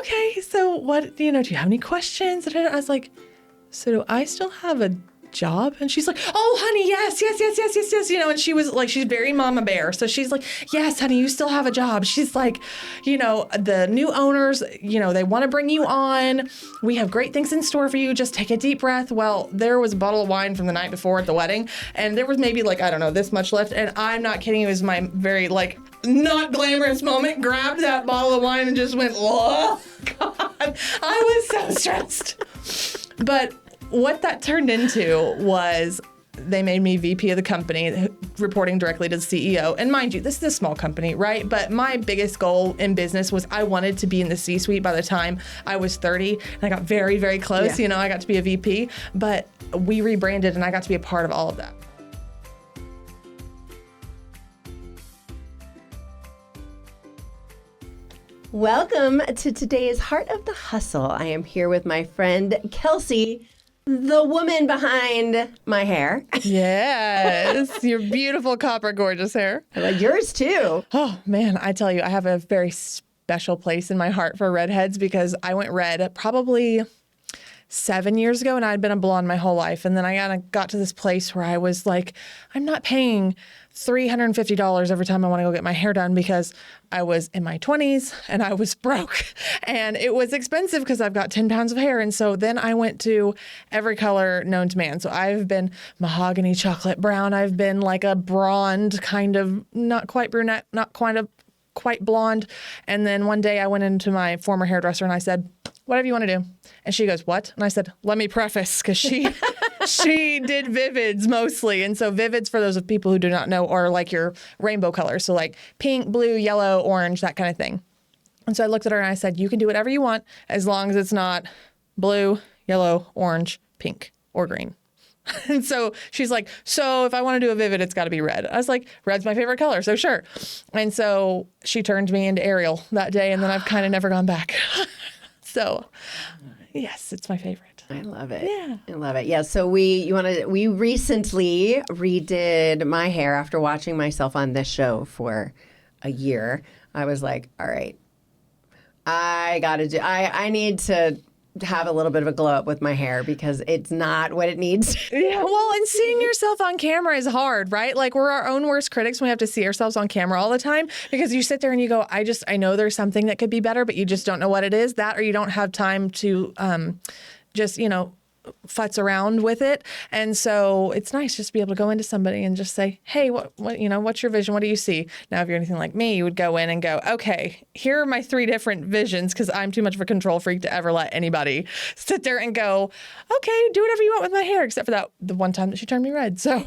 okay, so what, do you have any questions? And I was like, so do I still have a job? And she's like, oh, honey, yes. And she was like, she's very mama bear. So she's like, yes, honey, you still have a job. She's like, the new owners, they want to bring you on. We have great things in store for you. Just take a deep breath. Well, there was a bottle of wine from the night before at the wedding. And there was maybe this much left. And I'm not kidding. It was my very not glamorous moment. Grabbed that bottle of wine and just went, oh, God. I was so stressed. But what that turned into was they made me VP of the company, reporting directly to the CEO. And mind you, this is a small company, right? But my biggest goal in business was I wanted to be in the C-suite by the time I was 30. And I got very, very close. Yeah. I got to be a VP. But we rebranded and I got to be a part of all of that. Welcome to today's Heart of the Hustle. I am here with my friend Kelsey, the woman behind my hair. Yes, your beautiful copper gorgeous hair. I like yours too. Oh man, I tell you, I have a very special place in my heart for redheads because I went red probably 7 years ago and I'd been a blonde my whole life. And then I kind of got to this place where I was like, I'm not paying $350 every time I want to go get my hair done because I was in my 20s and I was broke and it was expensive because I've got 10 pounds of hair. And so then I went to every color known to man. So I've been mahogany, chocolate brown. I've been like a blonde, kind of not quite brunette, not quite blonde. And then one day I went into my former hairdresser and I said, whatever you want to do. And she goes, what? And I said, let me preface, because she did Vivids mostly. And so Vivids, for those of people who do not know, are like your rainbow colors. So like pink, blue, yellow, orange, that kind of thing. And so I looked at her and I said, you can do whatever you want as long as it's not blue, yellow, orange, pink, or green. And so she's like, so if I want to do a Vivid, it's got to be red. I was like, red's my favorite color, so sure. And so she turned me into Ariel that day, and then I've kind of never gone back. So, yes, it's my favorite. I love it. Yeah. I love it. Yeah. So we recently redid my hair after watching myself on this show for a year. I was like, all right, I need to have a little bit of a glow up with my hair because it's not what it needs. Yeah, well, and seeing yourself on camera is hard, right? Like we're our own worst critics when we have to see ourselves on camera all the time because you sit there and you go, I know there's something that could be better, but you just don't know what it is. That or you don't have time to just, futz around with it. And so it's nice just to be able to go into somebody and just say, hey, what's your vision? What do you see? Now, if you're anything like me, you would go in and go, okay, here are my 3 different visions because I'm too much of a control freak to ever let anybody sit there and go, okay, do whatever you want with my hair, except for the one time that she turned me red. So.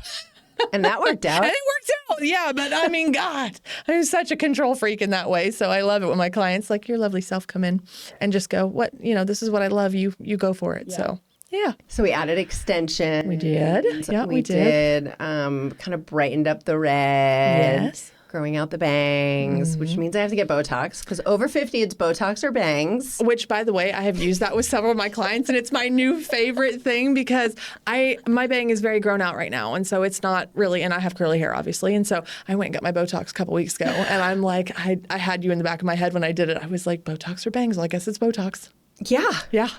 And that worked out. And it worked out. Yeah. But I mean, God, I'm such a control freak in that way. So I love it when my clients, like your lovely self, come in and just go, this is what I love. You go for it. Yeah. So. Yeah. So we added extensions. We did. Yeah, we did. Kind of brightened up the red. Yes. Growing out the bangs, which means I have to get Botox because over 50, it's Botox or bangs. Which, by the way, I have used that with several of my clients, and it's my new favorite thing because my bang is very grown out right now, and so it's not really, and I have curly hair, obviously, and so I went and got my Botox a couple weeks ago, and I'm like, I had you in the back of my head when I did it. I was like, Botox or bangs? Well, I guess it's Botox. Yeah. Yeah.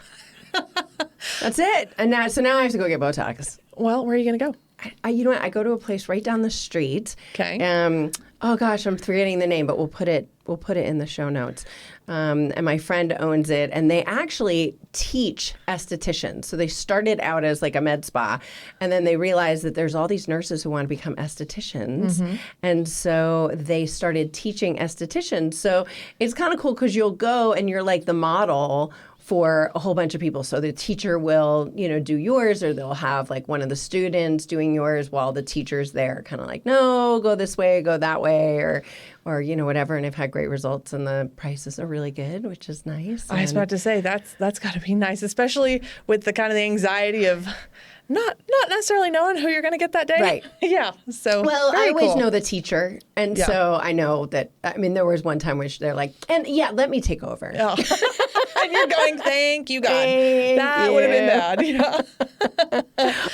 That's it. And now I have to go get Botox. Well, where are you going to go? You know what? I go to a place right down the street. Okay. Oh gosh, I'm forgetting the name, but we'll put it in the show notes. And my friend owns it, and they actually teach estheticians. So they started out as like a med spa, and then they realized that there's all these nurses who want to become estheticians, and so they started teaching estheticians. So it's kind of cool because you'll go and you're like the model for a whole bunch of people. So the teacher will, do yours, or they'll have like one of the students doing yours while the teacher's there kind of like, no, go this way, go that way, or whatever. And I've had great results and the prices are really good, which is nice. I was about to say that's got to be nice, especially with the kind of the anxiety of not necessarily knowing who you're going to get that day. Right. Yeah. So I always know the teacher. And so I know that, there was one time which they're like, and let me take over. Oh. And you're going, thank you, God. That would have been bad. Yeah.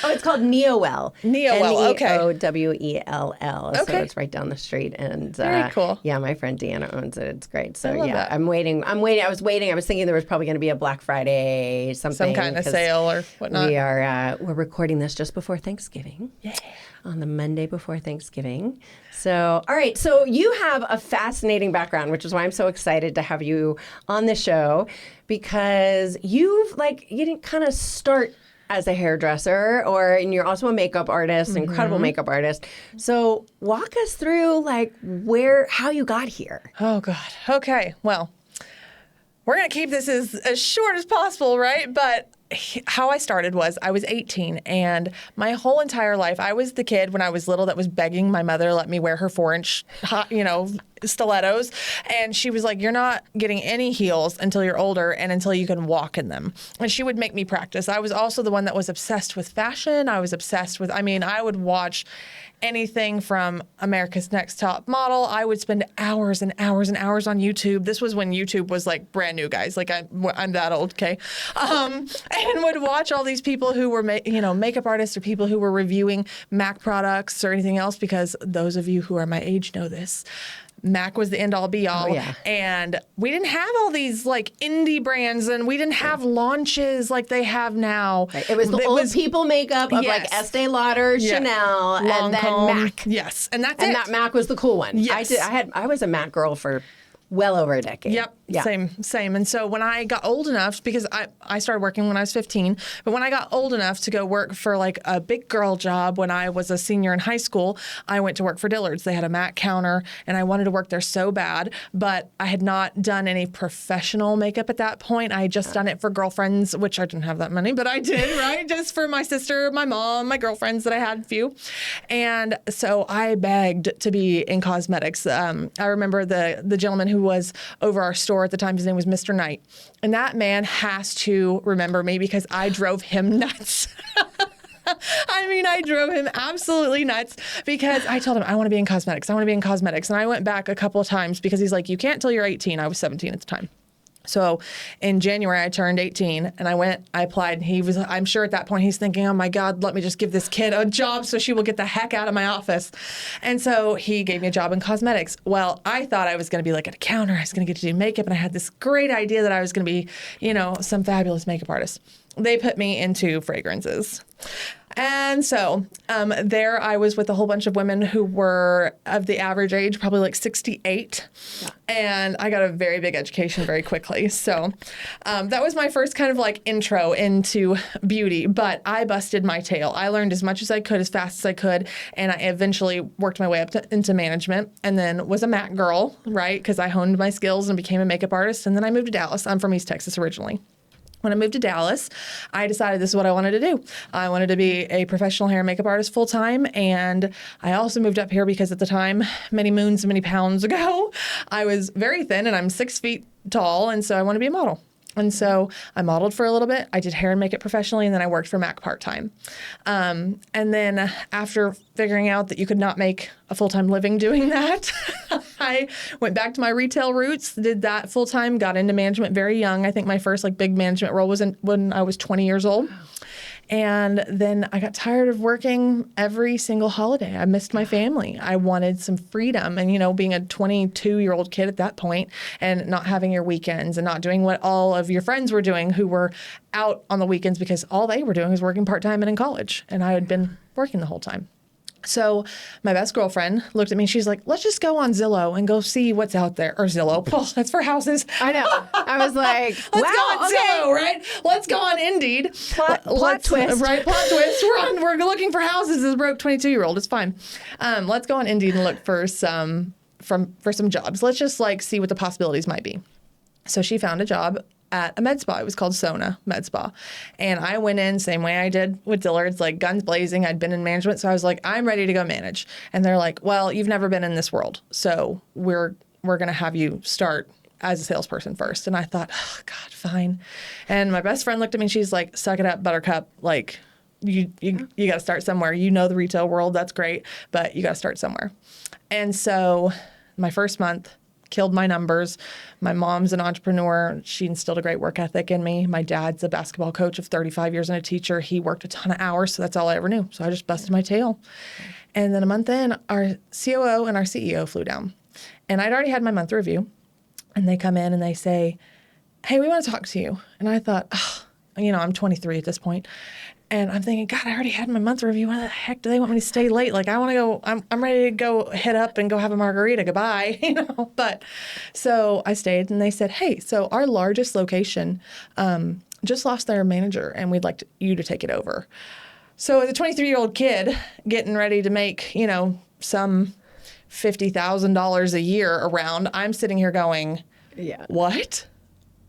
Oh, it's called Neowell. Neowell, okay. Neowell. So Okay. it's right down the street. And Very cool. Yeah, my friend Deanna owns it. It's great. So I love that. I'm waiting. I was thinking there was probably going to be a Black Friday something. Some kind of sale or whatnot. We're recording this just before Thanksgiving. Yeah. On the Monday before Thanksgiving. So, all right. So you have a fascinating background, which is why I'm so excited to have you on the show, because you didn't kind of start as a hairdresser, and you're also a makeup artist, incredible makeup artist. So walk us through how you got here. Oh, God. Okay. Well, we're going to keep this as short as possible, right? But how I started was I was 18, and my whole entire life, I was the kid when I was little that was begging my mother to let me wear her 4-inch, stilettos. And she was like, you're not getting any heels until you're older and until you can walk in them. And she would make me practice. I was also the one that was obsessed with fashion. I was obsessed with, I would watch anything from America's Next Top Model. I would spend hours and hours and hours on YouTube. This was when YouTube was brand new, guys. I'm that old, okay? And would watch all these people who were, makeup artists or people who were reviewing MAC products or anything else, because those of you who are my age know this. MAC was the end all be all. Oh, yeah. And we didn't have all these indie brands, and we didn't have launches like they have now. Right. It was the old people makeup of Yes. Estee Lauder, Chanel, and then Lancome. MAC. Yes. And that's And it. that MAC was the cool one. Yes. I was a MAC girl for well over a decade. Yep. Yeah. Same. And so when I got old enough, because I started working when I was 15, but when I got old enough to go work for a big girl job when I was a senior in high school, I went to work for Dillard's. They had a MAC counter, and I wanted to work there so bad, but I had not done any professional makeup at that point. I had just done it for girlfriends, which I didn't have that many, but I did, right? Just for my sister, my mom, my girlfriends that I had a few. And so I begged to be in cosmetics. I remember the gentleman who was over our store at the time, his name was Mr. Knight. And that man has to remember me because I drove him nuts. I drove him absolutely nuts because I told him, I want to be in cosmetics. And I went back a couple of times because he's like, you can't till you're 18. I was 17 at the time. So in January, I turned 18 and I applied. And I'm sure at that point he's thinking, oh my God, let me just give this kid a job so she will get the heck out of my office. And so he gave me a job in cosmetics. Well, I thought I was going to be at a counter. I was going to get to do makeup. And I had this great idea that I was going to be, some fabulous makeup artist. They put me into fragrances. And so there I was with a whole bunch of women who were of the average age, probably 68. Yeah. And I got a very big education very quickly. So that was my first kind of intro into beauty. But I busted my tail. I learned as much as I could, as fast as I could. And I eventually worked my way up into management and then was a MAC girl, right? Because I honed my skills and became a makeup artist. And then I moved to Dallas. I'm from East Texas originally. When I moved to Dallas, I decided this is what I wanted to do. I wanted to be a professional hair and makeup artist full time. And I also moved up here because at the time, many moons and many pounds ago, I was very thin and I'm 6 feet tall. And so I want to be a model. And so I modeled for a little bit. I did hair and makeup professionally, and then I worked for MAC part-time. And then after figuring out that you could not make a full-time living doing that, I went back to my retail roots, did that full-time, got into management very young. I think my first big management role was when I was 20 years old. And then I got tired of working every single holiday. I missed my family. I wanted some freedom. And, being a 22-year-old kid at that point and not having your weekends and not doing what all of your friends were doing who were out on the weekends because all they were doing was working part-time and in college. And I had been working the whole time. So my best girlfriend looked at me. She's like, let's just go on Zillow and go see what's out there. Or Zillow. Oh, that's for houses. I know. I was like, let's go on okay. Zillow, right? Let's go on Indeed. Plot twist. Right, plot twist. We're looking for houses as a broke 22-year-old. It's fine. Let's go on Indeed and look for some jobs. Let's just see what the possibilities might be. So she found a job at a med spa. It was called Sona Med Spa. And I went in same way I did with Dillard's, guns blazing. I'd been in management. So I was like, I'm ready to go manage. And they're like, well, you've never been in this world. So we're going to have you start as a salesperson first. And I thought, oh God, fine. And my best friend looked at me and she's like, suck it up, buttercup. You got to start somewhere. The retail world. That's great. But you got to start somewhere. And so my first month, killed my numbers. My mom's an entrepreneur. She instilled a great work ethic in me. My dad's a basketball coach of 35 years and a teacher. He worked a ton of hours, so that's all I ever knew. So I just busted my tail. And then a month in, our COO and our CEO flew down. And I'd already had my month review. And they come in and they say, hey, we want to talk to you. And I thought, I'm 23 at this point. And I'm thinking, God, I already had my month review. Why the heck do they want me to stay late? Like, I want to go, I'm ready to go hit up and go have a margarita. Goodbye, But so I stayed and they said, hey, so our largest location just lost their manager and we'd like you to take it over. So as a 23-year-old kid getting ready to make, some $50,000 a year around, I'm sitting here going, yeah, what?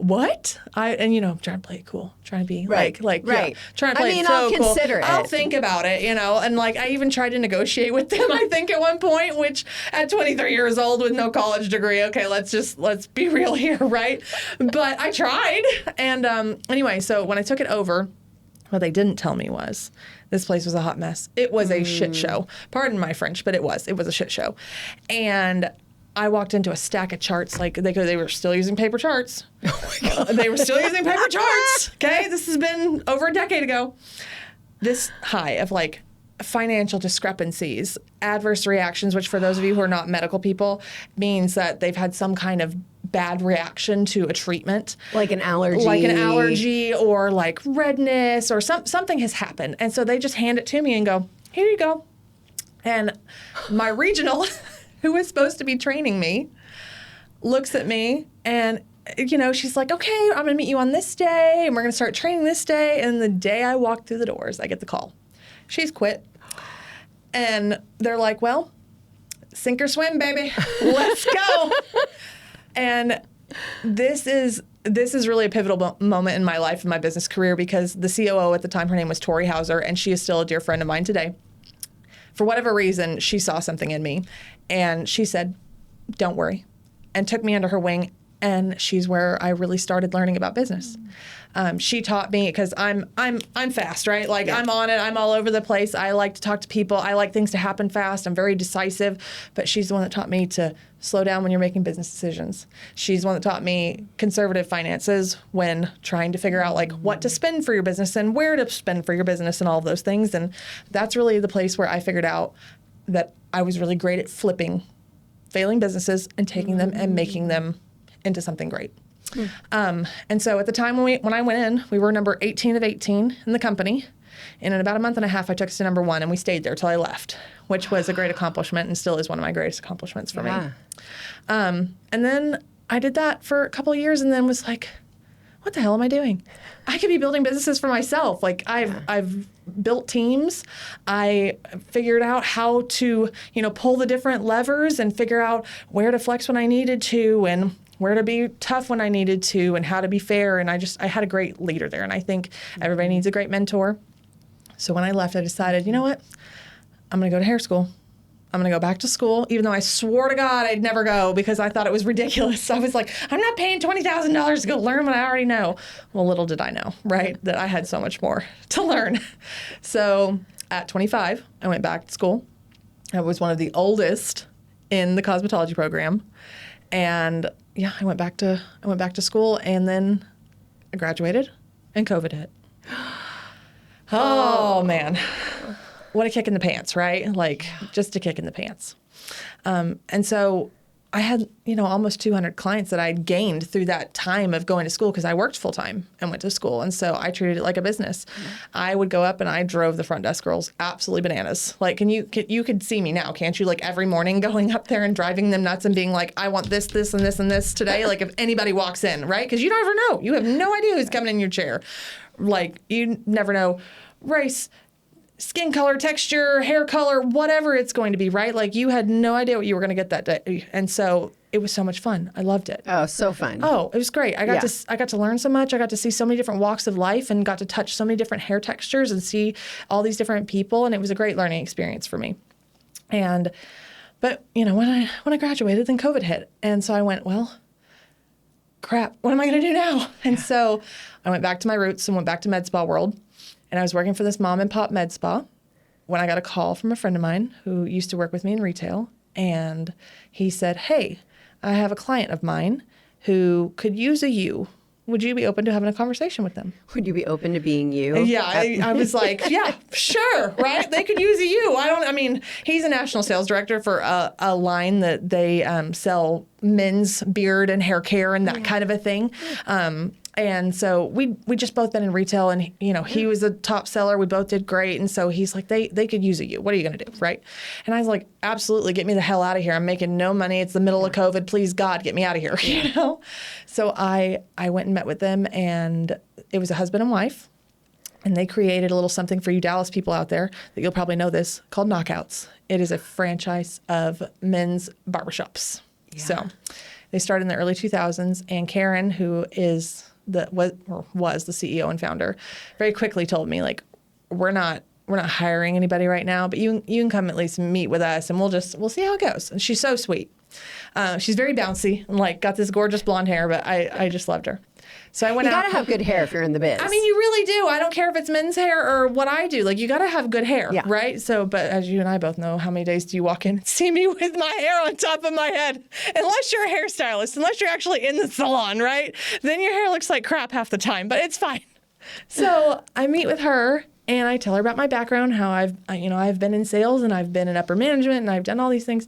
I'm trying to play it cool, trying to be right. Trying to play it so I'll cool. consider it. I'll think about it, and like I even tried to negotiate with them, I think at one point, which at 23 years old with no college degree, okay, let's be real here, right? But I tried. And anyway, so when I took it over, what they didn't tell me was this place was a hot mess. It was a shit show. Pardon my French, but it was a shit show. And I walked into a stack of charts, like they were still using paper charts. Oh my God. They were still using paper charts. Okay, this has been over a decade ago. This high of like financial discrepancies, adverse reactions, which for those of you who are not medical people means that they've had some kind of bad reaction to a treatment. Like an allergy or like redness or something has happened. And so they just hand it to me and go, here you go. And my regional who was supposed to be training me, looks at me and, she's like, okay, I'm going to meet you on this day and we're going to start training this day. And the day I walk through the doors, I get the call. She's quit. And they're like, well, sink or swim, baby. Let's go. And this is really a pivotal moment in my life and my business career because the COO at the time, her name was Tori Hauser, and she is still a dear friend of mine today. For whatever reason, she saw something in me and she said, don't worry, and took me under her wing. And she's where I really started learning about business. She taught me because I'm fast, right? Like I'm on it. I'm all over the place. I like to talk to people. I like things to happen fast. I'm very decisive. But she's the one that taught me to slow down when you're making business decisions. She's the one that taught me conservative finances when trying to figure out like what to spend for your business and where to spend for your business and all of those things. And that's really the place where I figured out that I was really great at flipping failing businesses and taking them and making them into something great. And so at the time when I went in, we were number 18 of 18 in the company. And in about a month and a half, I took us to number 1 and we stayed there till I left, which was a great accomplishment and still is one of my greatest accomplishments for me. And then I did that for a couple of years and then was like, what the hell am I doing? I could be building businesses for myself. Like I've built teams. I figured out how to, pull the different levers and figure out where to flex when I needed to and where to be tough when I needed to and how to be fair. And I had a great leader there. And I think everybody needs a great mentor. So when I left, I decided, you know what? I'm going to go to hair school. I'm going to go back to school, even though I swore to God I'd never go because I thought it was ridiculous. I was like, I'm not paying $20,000 to go learn what I already know. Well, little did I know, right, that I had so much more to learn. So at 25, I went back to school. I was one of the oldest in the cosmetology program. And yeah, I went back to school and then I graduated and COVID hit. Oh man. What a kick in the pants, right? Like just a kick in the pants. And so I had, almost 200 clients that I'd gained through that time of going to school because I worked full time and went to school. And so I treated it like a business. I would go up and I drove the front desk girls absolutely bananas. Like, you could see me now, can't you? Like every morning going up there and driving them nuts and being like, I want this, this, and this, and this today. Like if anybody walks in, right? Because you don't ever know. You have no idea who's coming in your chair. Like you never know race, skin color, texture, hair color, whatever it's going to be, right? Like you had no idea what you were going to get that day. And so it was so much fun. I loved it. Oh, so fun. Oh, it was great. I got to learn so much. I got to see so many different walks of life and got to touch so many different hair textures and see all these different people. And it was a great learning experience for me. But when I graduated, then COVID hit. And so I went, well, crap, what am I going to do now? And so I went back to my roots and went back to med spa world. And I was working for this mom and pop med spa when I got a call from a friend of mine who used to work with me in retail. And he said, hey, I have a client of mine who could use a you. Would you be open to having a conversation with them? Would you be open to being you? Yeah, I was like, yeah, sure, right? They could use a you. I mean, he's a national sales director for a line that they sell men's beard and hair care and that kind of a thing. And so we just both been in retail, and he was a top seller. We both did great. And so he's like, they could use a you. What are you going to do? Right. And I was like, absolutely. Get me the hell out of here. I'm making no money. It's the middle of COVID. Please, God, get me out of here. So I went and met with them, and it was a husband and wife. And they created a little something for you Dallas people out there that you'll probably know this, called Knockouts. It is a franchise of men's barbershops. Yeah. So they started in the early 2000s, and Karen, who was the CEO and founder, very quickly told me, like, we're not hiring anybody right now, but you can come at least meet with us, and we'll see how it goes. And she's so sweet. She's very bouncy and like got this gorgeous blonde hair, but I just loved her. So I went out. You gotta have good hair if you're in the biz. I mean, you really do. I don't care if it's men's hair or what I do. Like, you gotta have good hair, right? So, but as you and I both know, how many days do you walk in and see me with my hair on top of my head? Unless you're a hairstylist, unless you're actually in the salon, right? Then your hair looks like crap half the time, but it's fine. So I meet with her and I tell her about my background, how I've been in sales and I've been in upper management and I've done all these things.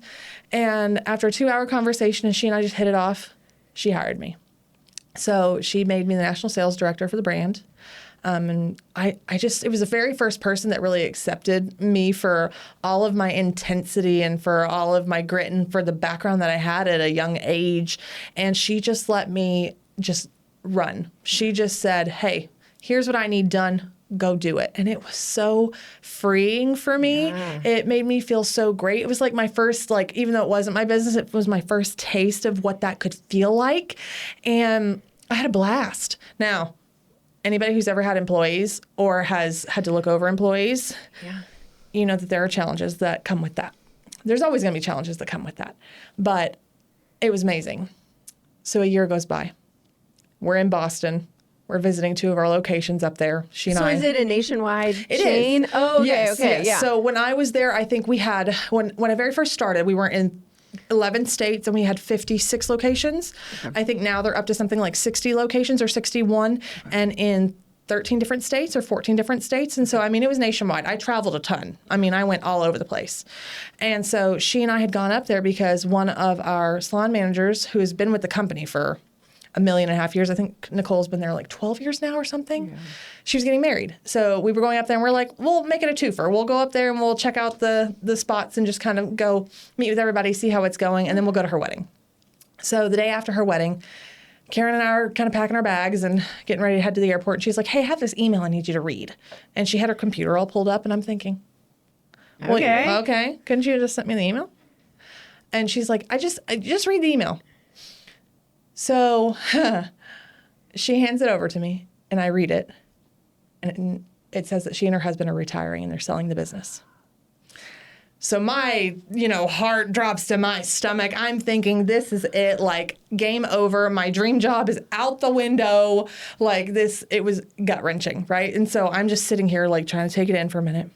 And after a 2-hour conversation, and she and I just hit it off, she hired me. So she made me the national sales director for the brand. And it was the very first person that really accepted me for all of my intensity and for all of my grit and for the background that I had at a young age. And she just let me just run. She just said, hey, here's what I need done. Go do it. And it was so freeing for me. Yeah. It made me feel so great. It was like my first, even though it wasn't my business, it was my first taste of what that could feel like. And I had a blast. Now, anybody who's ever had employees or has had to look over employees, you know that there are challenges that come with that. There's always going to be challenges that come with that. But it was amazing. So a year goes by. We're in Boston. We're visiting 2 of our locations up there. She and I. So is it a nationwide chain? It is. Oh, okay, yes, okay, yes. yeah. So when I was there, I think we had, when I very first started, we were in 11 states and we had 56 locations. Okay. I think now they're up to something like 60 locations or 61 and in 13 different states or 14 different states. And so, I mean, it was nationwide. I traveled a ton. I mean, I went all over the place. And so she and I had gone up there because one of our salon managers, who has been with the company for 1.5 million years. I think Nicole's been there like 12 years now or something. Yeah. She was getting married. So we were going up there and we're like, we'll make it a twofer. We'll go up there and we'll check out the spots and just kind of go meet with everybody, see how it's going, and then we'll go to her wedding. So the day after her wedding, Karen and I are kind of packing our bags and getting ready to head to the airport. And she's like, hey, I have this email I need you to read. And she had her computer all pulled up and I'm thinking, well, okay. Couldn't you have just sent me the email? And she's like, I just read the email. So she hands it over to me, and I read it, and it says that she and her husband are retiring, and they're selling the business. So my, heart drops to my stomach. I'm thinking, this is it, like, game over. My dream job is out the window. Like, this, it was gut-wrenching, right? And so I'm just sitting here, like, trying to take it in for a minute.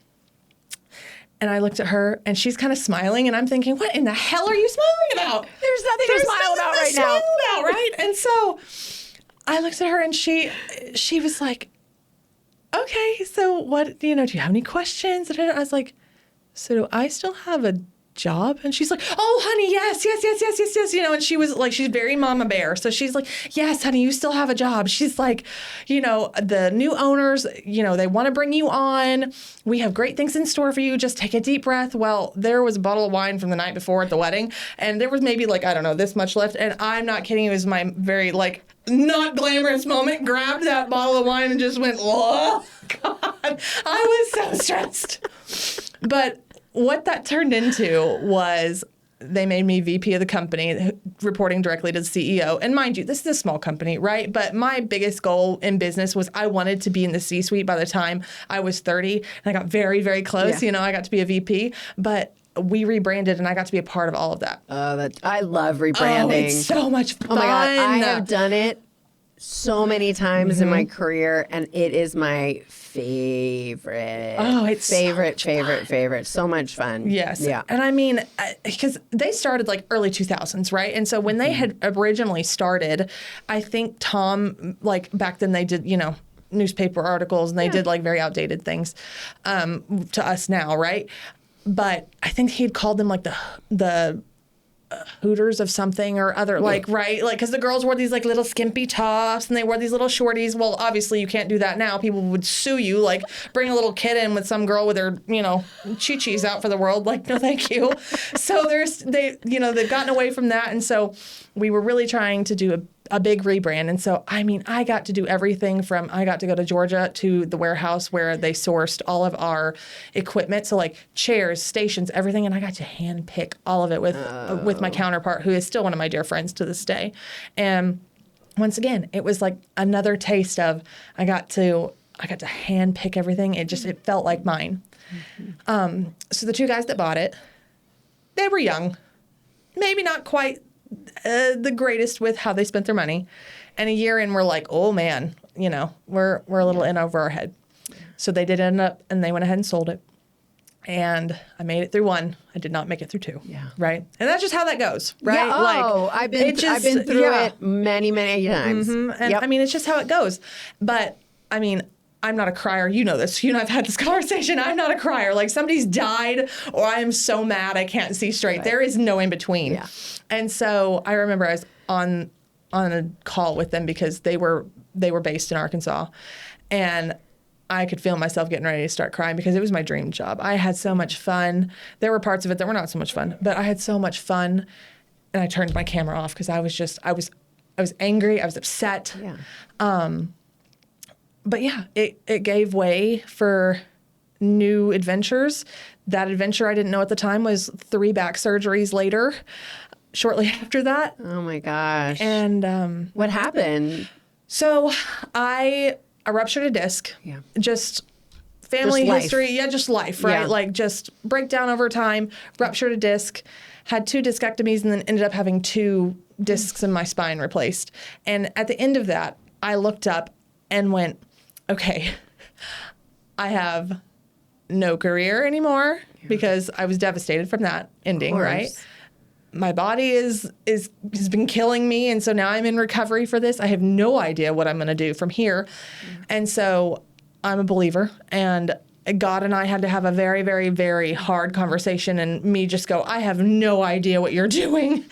And I looked at her, and she's kind of smiling, and I'm thinking, what in the hell are you smiling about? There's nothing to smile about right now. Right? And so I looked at her, and she was like, okay, so what, do you have any questions? And I was like, so do I still have a job? And she's like, oh, honey, yes. And she was like, she's very mama bear. So she's like, yes, honey, you still have a job. She's like, the new owners, they want to bring you on. We have great things in store for you. Just take a deep breath. Well, there was a bottle of wine from the night before at the wedding. And there was maybe this much left. And I'm not kidding. It was my very not glamorous moment. Grabbed that bottle of wine and just went, oh, God. I was so stressed. But what that turned into was they made me VP of the company, reporting directly to the CEO. And mind you, this is a small company, right? But my biggest goal in business was I wanted to be in the C-suite by the time I was 30. And I got very, very close. Yeah. I got to be a VP. But we rebranded, and I got to be a part of all of that. I love rebranding. Oh, it's so much fun. Oh, my God. I have done it so many times in my career, and it is my favorite. Oh, it's favorite. So much fun. Yes. Yeah. And I mean, because they started like early 2000s, right? And so when they had originally started, I think Tom, like back then they did, newspaper articles and they did like very outdated things to us now, right? But I think he'd called them like the Hooters of something or other, like, right? Like, because the girls wore these like little skimpy tops and they wore these little shorties. Well, obviously you can't do that now. People would sue you, like bring a little kid in with some girl with her, chi-chis out for the world. Like, no, thank you. So they've gotten away from that. And so we were really trying to do a big rebrand. And so, I mean, I got to do everything from, I got to go to Georgia to the warehouse where they sourced all of our equipment. So like chairs, stations, everything. And I got to hand pick all of it with my counterpart, who is still one of my dear friends to this day. And once again, it was like another taste of, I got to hand pick everything. It felt like mine. So the two guys that bought it, they were young, maybe not quite the greatest with how they spent their money. And a year in, we're like, oh man, we're a little in over our head. So they did end up, and they went ahead and sold it. And I made it through one. I did not make it through two. Yeah. Right. And that's just how that goes. Right. Yeah, I've been through it many, many times. Mm-hmm. And I mean, it's just how it goes. But I mean, I'm not a crier. You know this. You and I've had this conversation. I'm not a crier. Like somebody's died or I am so mad I can't see straight. Right. There is no in between. Yeah. And so I remember I was on a call with them because they were based in Arkansas, and I could feel myself getting ready to start crying because it was my dream job. I had so much fun. There were parts of it that were not so much fun, but I had so much fun, and I turned my camera off because I was angry. I was upset. Yeah. But yeah, it gave way for new adventures. That adventure I didn't know at the time was 3 back surgeries later, shortly after that. Oh my gosh. And what happened? So I ruptured a disc. Yeah. Just family history. Yeah, just life, right? Yeah. Like just breakdown over time, ruptured a disc, had 2 discectomies, and then ended up having 2 discs in my spine replaced. And at the end of that, I looked up and went, okay, I have no career anymore because I was devastated from that ending, right? My body has been killing me, and so now I'm in recovery for this. I have no idea what I'm going to do from here. And so I'm a believer, and God and I had to have a very, very, very hard conversation, and me just go, I have no idea what you're doing.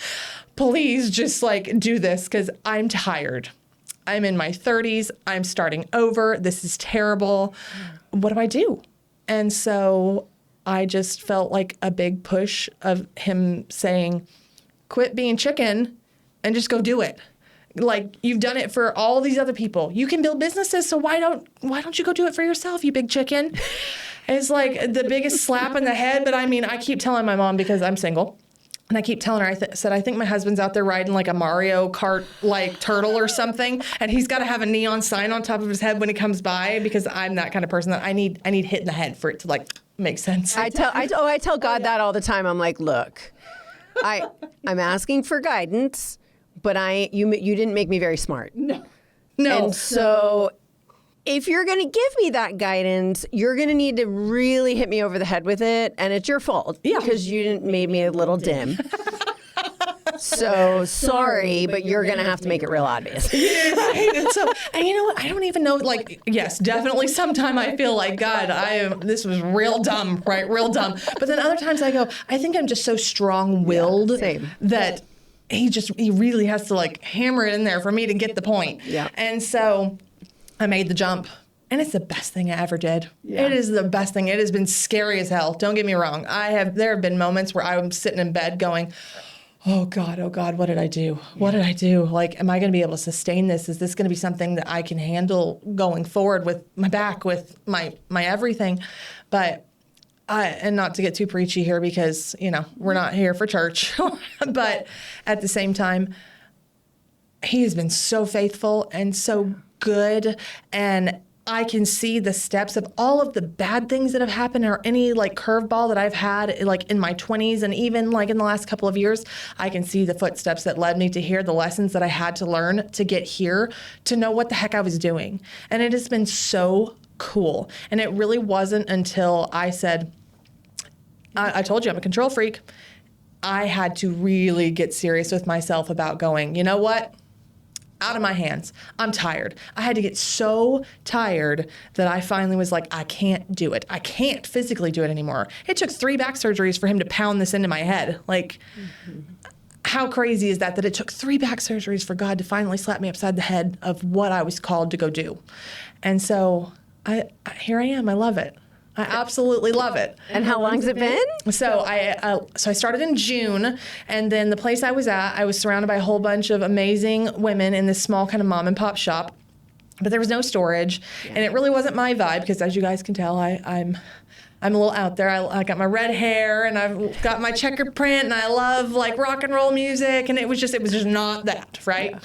Please just like do this because I'm tired. I'm in my 30s. I'm starting over. This is terrible. What do I do? And so I just felt like a big push of him saying, quit being chicken and just go do it. Like, you've done it for all these other people. You can build businesses, so why don't you go do it for yourself, you big chicken? It's like the biggest slap in the head. But I mean, I keep telling my mom because I'm single. And I keep telling her, I think my husband's out there riding like a Mario Kart like turtle or something, and he's got to have a neon sign on top of his head when he comes by because I'm that kind of person that I need hit in the head for it to like make sense. I tell God that all the time. I'm like, look, I'm asking for guidance, but you didn't make me very smart. No. And so if you're going to give me that guidance, you're going to need to really hit me over the head with it. And it's your fault because you didn't make me a little dim. So sorry, but you're going to have to make it real obvious. Right. And you know what? I don't even know, like, yes, definitely sometime I feel like, God, this was real dumb, right? Real dumb. But then other times I go, I think I'm just so strong-willed that he really has to like hammer it in there for me to get the point. Yeah. And so I made the jump, and it's the best thing I ever did. Yeah. It is the best thing. It has been scary as hell. Don't get me wrong. There have been moments where I'm sitting in bed going, oh God, what did I do? What did I do? Like, am I going to be able to sustain this? Is this going to be something that I can handle going forward with my back, with my everything? But and not to get too preachy here because, we're not here for church, but at the same time, he has been so faithful and so good. And I can see the steps of all of the bad things that have happened, or any like curveball that I've had like in my 20s and even like in the last couple of years. I can see the footsteps that led me to here, the lessons that I had to learn to get here, to know what the heck I was doing. And it has been so cool. And it really wasn't until I said, I told you I'm a control freak. I had to really get serious with myself about going, you know what? Out of my hands. I'm tired. I had to get so tired that I finally was like, I can't do it. I can't physically do it anymore. It took 3 back surgeries for him to pound this into my head. Like, how crazy is that it took 3 back surgeries for God to finally slap me upside the head of what I was called to go do. And so here I am. I love it. I absolutely love it. And how long's it been? So I started in June, and then the place I was at, I was surrounded by a whole bunch of amazing women in this small kind of mom and pop shop, but there was no storage, and it really wasn't my vibe because, as you guys can tell, I'm a little out there. I got my red hair, and I've got my checkered print, and I love like rock and roll music, and it was just not that, right? Yeah.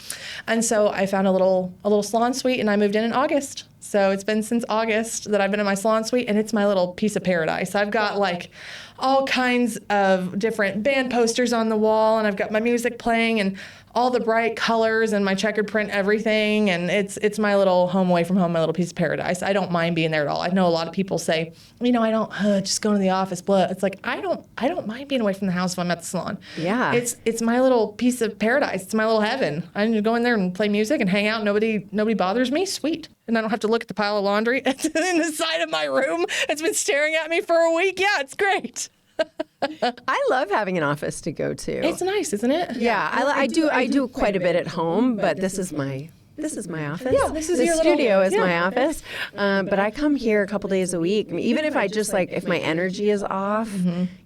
And so I found a little salon suite, and I moved in August. So it's been since August that I've been in my salon suite, and it's my little piece of paradise. I've got like all kinds of different band posters on the wall, and I've got my music playing and all the bright colors and my checkered print everything, and it's my little home away from home, my little piece of paradise. I don't mind being there at all. I know a lot of people say, I don't just go to the office, blah. It's like I don't mind being away from the house if I'm at the salon. Yeah. It's my little piece of paradise. It's my little heaven. I need to go in there and play music and hang out. Nobody bothers me. Sweet. And I don't have to look at the pile of laundry in the side of my room. It's been staring at me for a week. Yeah, it's great. I love having an office to go to. It's nice, isn't it? Yeah, I do quite a bit at home, but this is my office. Yeah, this is the your studio is my office. But I come here a couple days a week. I mean, even if I just if my energy is off,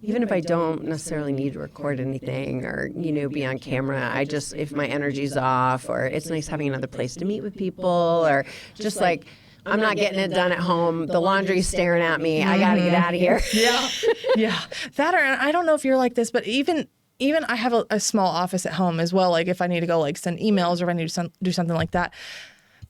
even if I don't necessarily need to record anything or be on camera, if my energy's off, or it's nice having another place to meet with people, or just like. I'm not getting it done at home. The laundry's staring at me. I got to get out of here. Yeah. Yeah. That, or I don't know if you're like this, but even I have a small office at home as well. Like if I need to go send emails or if I need to do something like that.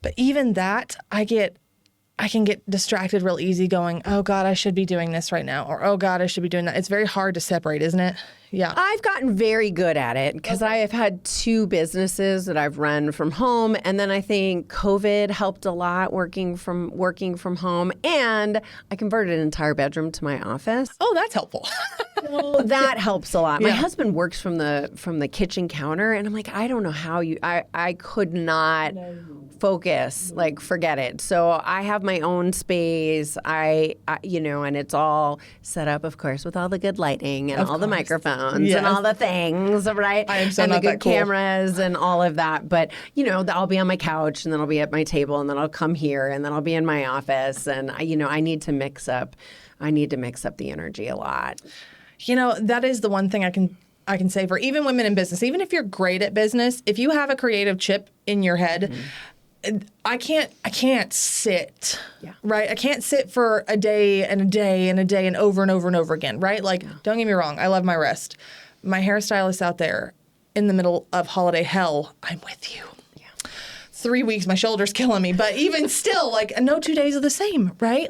But even that, I can get distracted real easy going, oh God, I should be doing this right now. Or, oh God, I should be doing that. It's very hard to separate, isn't it? Yeah. I've gotten very good at it because I have had 2 businesses that I've run from home. And then I think COVID helped a lot working from home. And I converted an entire bedroom to my office. Oh, that's helpful. So that helps a lot. My husband works from the kitchen counter, and I'm like, I don't know how I could not focus, forget it. So I have my own space. And it's all set up, of course, with all the good lighting and all the microphones and all the things, right? I am so and not the good that cool. cameras and all of that. But I'll be on my couch, and then I'll be at my table, and then I'll come here, and then I'll be in my office, and I need to mix up the energy a lot. That is the one thing I can say for even women in business. Even if you're great at business, if you have a creative chip in your head, I can't sit, right? I can't sit for a day and a day and a day and over and over and over again, right? Don't get me wrong. I love my rest. My hairstylist out there in the middle of holiday hell, I'm with you. 3 weeks, my shoulder's killing me. But even still, no 2 days are the same, right?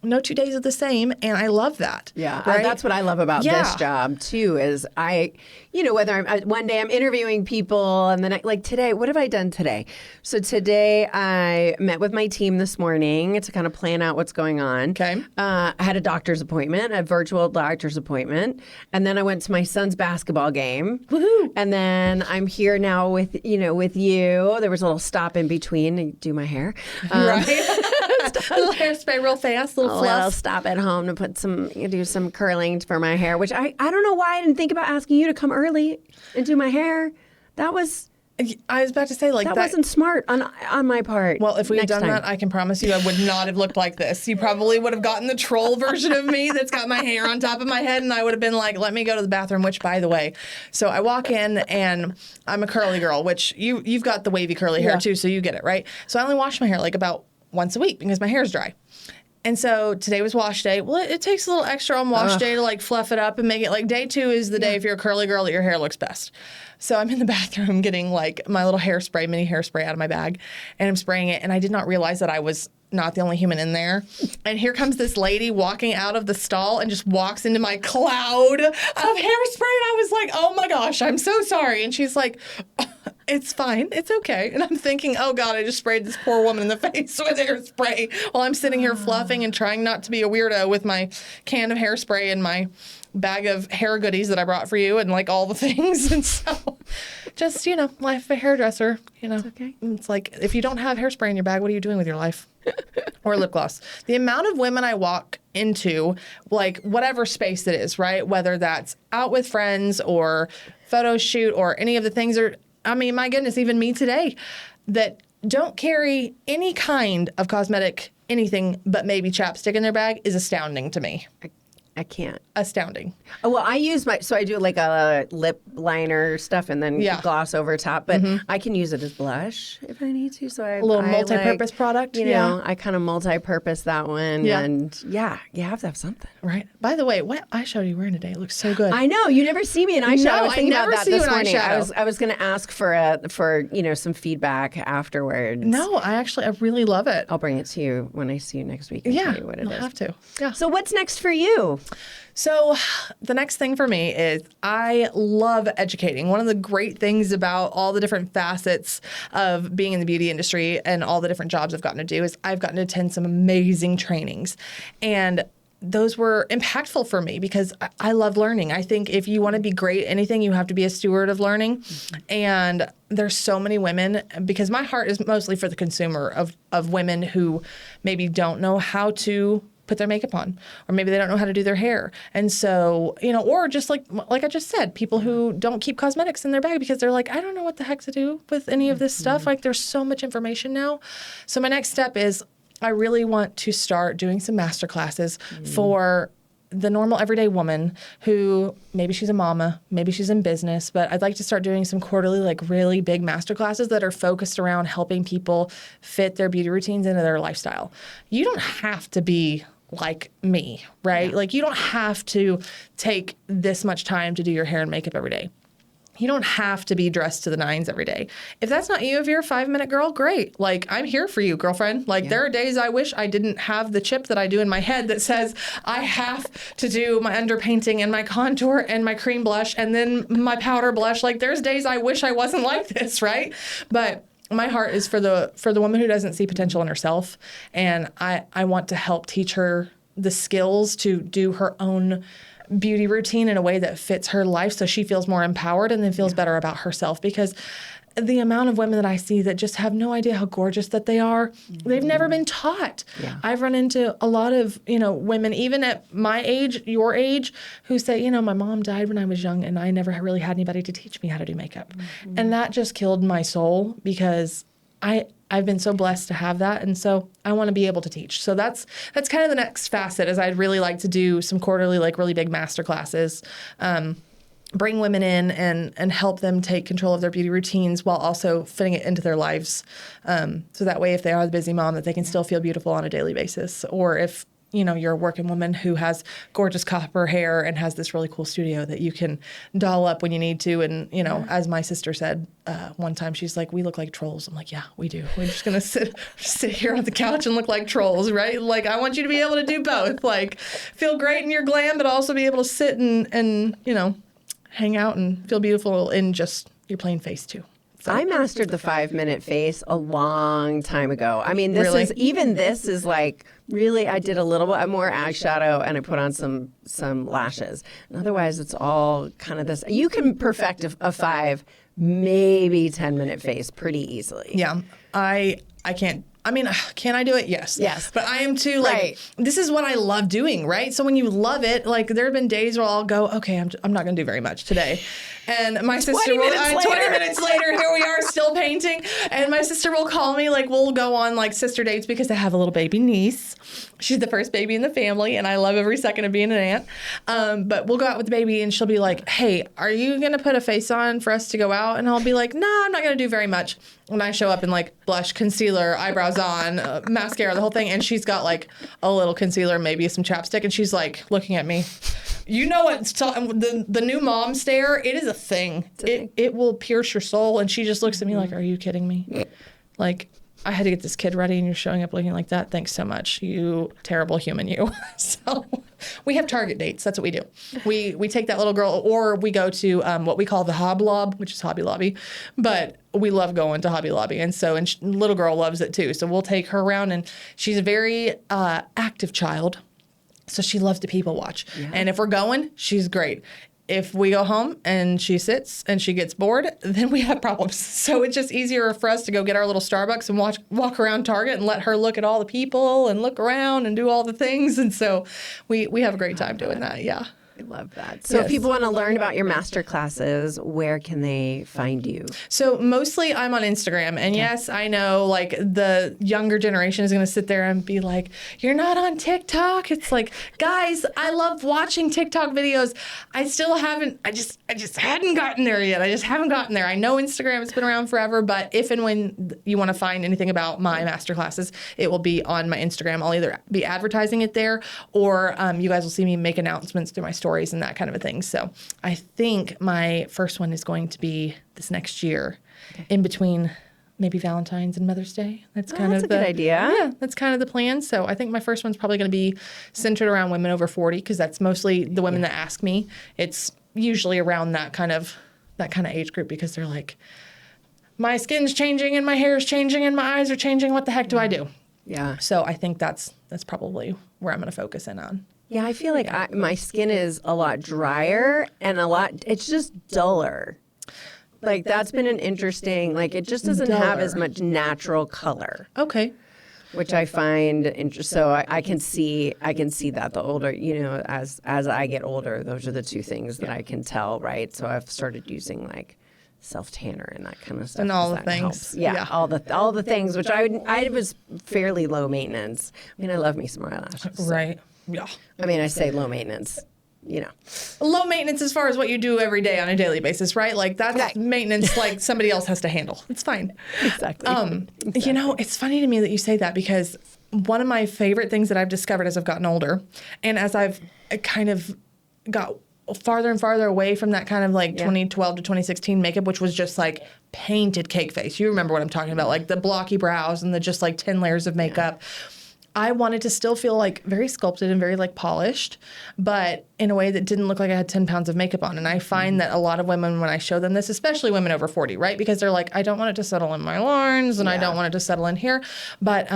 No 2 days are the same, and I love that. Yeah, right? That's what I love about this job too. Is whether one day I'm interviewing people, and then today, what have I done today? So today I met with my team this morning to kind of plan out what's going on. Okay. I had a doctor's appointment, a virtual doctor's appointment, and then I went to my son's basketball game. Woohoo! And then I'm here now with you. There was a little stop in between to do my hair. Right. A little hairspray real fast, little fluff. I'll stop at home to do some curling for my hair, which I don't know why I didn't think about asking you to come early and do my hair. I was about to say that wasn't smart on my part. Well, if we had done that, I can promise you I would not have looked like this. You probably would have gotten the troll version of me that's got my hair on top of my head, and I would have been like, let me go to the bathroom, which, by the way, so I walk in, and I'm a curly girl, which you've got the wavy curly hair too, so you get it, right? So I only wash my hair about once a week because my hair's dry. And so today was wash day. Well, it takes a little extra on wash day to fluff it up and make it day 2 is the day if you're a curly girl that your hair looks best. So I'm in the bathroom getting my little mini hairspray out of my bag, and I'm spraying it. And I did not realize that I was not the only human in there. And here comes this lady walking out of the stall and just walks into my cloud of hairspray. And I was like, oh my gosh, I'm so sorry. And she's like, it's fine. It's okay. And I'm thinking, oh God, I just sprayed this poor woman in the face with hairspray while I'm sitting here fluffing and trying not to be a weirdo with my can of hairspray and my bag of hair goodies that I brought for you and like all the things. And so just, life of a hairdresser, It's okay. It's like, if you don't have hairspray in your bag, what are you doing with your life? Or lip gloss. The amount of women I walk into, like whatever space it is, right? Whether that's out with friends or photo shoot or any of the things my goodness, even me today, that don't carry any kind of cosmetic, anything but maybe chapstick in their bag is astounding to me. I can't. Astounding. Oh, well, I do like a lip liner stuff and then gloss over top, but I can use it as blush if I need to. So a little multi-purpose product. I kind of multi-purpose that one. Yeah. And you have to have something. Right. By the way, what eyeshadow are you wearing today? It looks so good. I know. You never see me in eyeshadow. No, I was thinking about that this morning. Eyeshadow. I was going to ask for some feedback afterwards. No, I really love it. I'll bring it to you when I see you next week and tell you what it is. You'll have to. Yeah. So what's next for you? So the next thing for me is I love educating. One of the great things about all the different facets of being in the beauty industry and all the different jobs I've gotten to do is I've gotten to attend some amazing trainings. And those were impactful for me because I love learning. I think if you want to be great at anything, you have to be a steward of learning. And there's so many women, because my heart is mostly for the consumer of women who maybe don't know how to put their makeup on, or maybe they don't know how to do their hair. And so, or just like I just said, people who don't keep cosmetics in their bag because they're like, I don't know what the heck to do with any of this stuff. Like there's so much information now. So my next step is I really want to start doing some master classes for the normal everyday woman who maybe she's a mama, maybe she's in business, but I'd like to start doing some quarterly, like really big master classes that are focused around helping people fit their beauty routines into their lifestyle. You don't have to be like me, right? Like you don't have to take this much time to do your hair and makeup every day. You don't have to be dressed to the nines every day. If that's not you, if you're a 5-minute girl, great. Like I'm here for you, girlfriend. Like there are days I wish I didn't have the chip that I do in my head that says I have to do my underpainting and my contour and my cream blush and then my powder blush. Like there's days I wish I wasn't like this, right? But my heart is for the woman who doesn't see potential in herself. And I want to help teach her the skills to do her own beauty routine in a way that fits her life so she feels more empowered and then feels better about herself. Because the amount of women that I see that just have no idea how gorgeous that they are, they've never been taught. Yeah. I've run into a lot of, women, even at my age, your age, who say, my mom died when I was young and I never really had anybody to teach me how to do makeup. Mm-hmm. And that just killed my soul because I've been so blessed to have that. And so I want to be able to teach. So that's kind of the next facet is I'd really like to do some quarterly, like really big master classes, bring women in and help them take control of their beauty routines while also fitting it into their lives. So that way, if they are the busy mom, that they can still feel beautiful on a daily basis. Or if, you're a working woman who has gorgeous copper hair and has this really cool studio that you can doll up when you need to. And, as my sister said one time, she's like, we look like trolls. I'm like, yeah, we do. We're just going to sit here on the couch and look like trolls, right? Like, I want you to be able to do both. Like, feel great in your glam, but also be able to sit and hang out and feel beautiful in just your plain face, too. So. I mastered the 5-minute face a long time ago. I mean, this is like really, I did a little bit more eyeshadow and I put on some lashes. And otherwise, it's all kind of this. You can perfect a 5, maybe 10-minute face pretty easily. Yeah, I can't. I mean, can I do it? Yes. Yes. But I am too, like, this is what I love doing, right? So when you love it, like, there have been days where I'll go, okay, I'm not going to do very much today. And my sister 20 minutes later, here we are still painting. And my sister will call me, like, we'll go on, like, sister dates because I have a little baby niece. She's the first baby in the family, and I love every second of being an aunt. But we'll go out with the baby, and she'll be like, hey, are you going to put a face on for us to go out? And I'll be like, no, I'm not going to do very much. When I show up in, like, blush, concealer, eyebrows on, mascara, the whole thing, and she's got, like, a little concealer, maybe some chapstick, and she's, like, looking at me. You know what? The new mom stare, it is a thing. It will pierce your soul, and she just looks at me like, are you kidding me? Like, I had to get this kid ready and you're showing up looking like that. Thanks so much. You terrible human, you. So we have Target dates. That's what we do. We take that little girl, or we go to what we call the Hoblob, which is Hobby Lobby. But we love going to Hobby Lobby. And so, and little girl loves it too. So we'll take her around, and she's a very active child. So she loves to people watch. Yeah. And if we're going, she's great. If we go home and she sits and she gets bored, then we have problems. So it's just easier for us to go get our little Starbucks and walk around Target and let her look at all the people and look around and do all the things. And so we have a great time doing that. Yeah. I love that. So if people want to learn about your master classes, where can they find you? So mostly I'm on Instagram. And yes, I know like the younger generation is going to sit there and be like, you're not on TikTok. It's like, guys, I love watching TikTok videos. I still haven't, I just hadn't gotten there yet. I just haven't gotten there. I know Instagram has been around forever, but if and when you want to find anything about my master classes, it will be on my Instagram. I'll either be advertising it there, or you guys will see me make announcements through my stories and that kind of a thing. So I think my first one is going to be this next year, in between maybe Valentine's and Mother's Day. That's kind of a good idea. Yeah, that's kind of the plan. So I think my first one's probably going to be centered around women over 40, because that's mostly the women that ask me. It's usually around that kind of age group, because they're like, my skin's changing and my hair's changing and my eyes are changing. What the heck do I do? Yeah. So I think that's probably where I'm going to focus in on. Yeah, I feel like my skin is a lot drier and it's just duller. Like that's been an interesting, like it just doesn't have as much natural color. Okay. Which I find interesting. So I can see that the older, as I get older, those are the two things that I can tell, right? So I've started using like self-tanner and that kind of stuff. And all the things. Helps. Yeah, all the things, which I was fairly low maintenance. I mean, I love me some more eyelashes. So. Right. Yeah. I mean, I say low maintenance, Low maintenance as far as what you do every day on a daily basis, right? Like that's maintenance like somebody else has to handle. It's fine. Exactly. It's funny to me that you say that, because one of my favorite things that I've discovered as I've gotten older, and as I've kind of got farther and farther away from that kind of like 2012 to 2016 makeup, which was just like painted cake face. You remember what I'm talking about, like the blocky brows and the just like 10 layers of makeup. Yeah. I wanted to still feel like very sculpted and very like polished, but in a way that didn't look like I had 10 pounds of makeup on. And I find that a lot of women, when I show them this, especially women over 40, right? Because they're like, I don't want it to settle in my lines and I don't want it to settle in here. But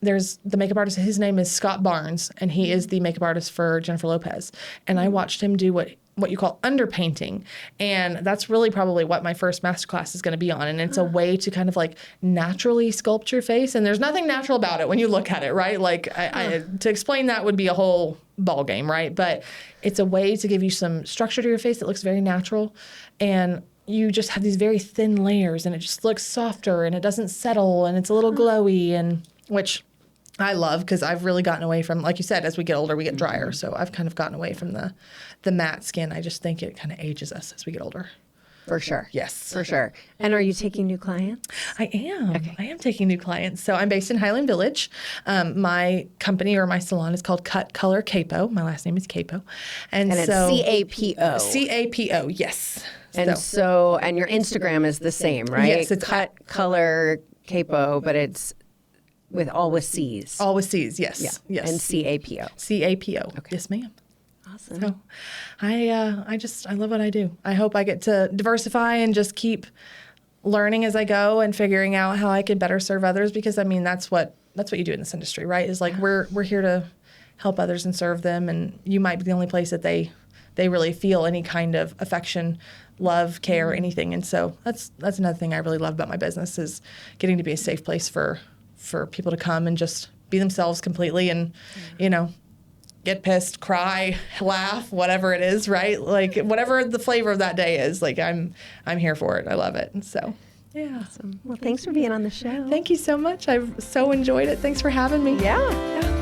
there's the makeup artist, his name is Scott Barnes, and he is the makeup artist for Jennifer Lopez. And I watched him do what you call underpainting. And that's really probably what my first masterclass is going to be on. And it's a way to kind of like naturally sculpt your face. And there's nothing natural about it when you look at it, right? Like to explain that would be a whole ball game, right? But it's a way to give you some structure to your face that looks very natural. And you just have these very thin layers and it just looks softer and it doesn't settle and it's a little glowy, and which I love, because I've really gotten away from, like you said, as we get older, we get drier. So I've kind of gotten away from the matte skin. I just think it kind of ages us as we get older. For sure. Yes. For sure. And are you taking new clients? I am. Okay. I am taking new clients. So I'm based in Highland Village. My company or my salon is called Cut Color Capo. My last name is Capo. And so it's CAPO. CAPO, yes. And and your Instagram is the same, right? Yes, it's Cut Color Capo, but it's with C's. All with C's, yes. Yeah. Yes. And CAPO. CAPO. Okay. Yes, ma'am. Awesome. So I love what I do. I hope I get to diversify and just keep learning as I go and figuring out how I could better serve others, because I mean that's what you do in this industry, right? Is like we're here to help others and serve them, and you might be the only place that they really feel any kind of affection, love, care, anything. And so that's another thing I really love about my business, is getting to be a safe place for people to come and just be themselves completely and, get pissed, cry, laugh, whatever it is, right? Like whatever the flavor of that day is, like I'm here for it. I love it. And so, yeah. Awesome. Well, thanks for being on the show. Thank you so much. I've so enjoyed it. Thanks for having me. Yeah.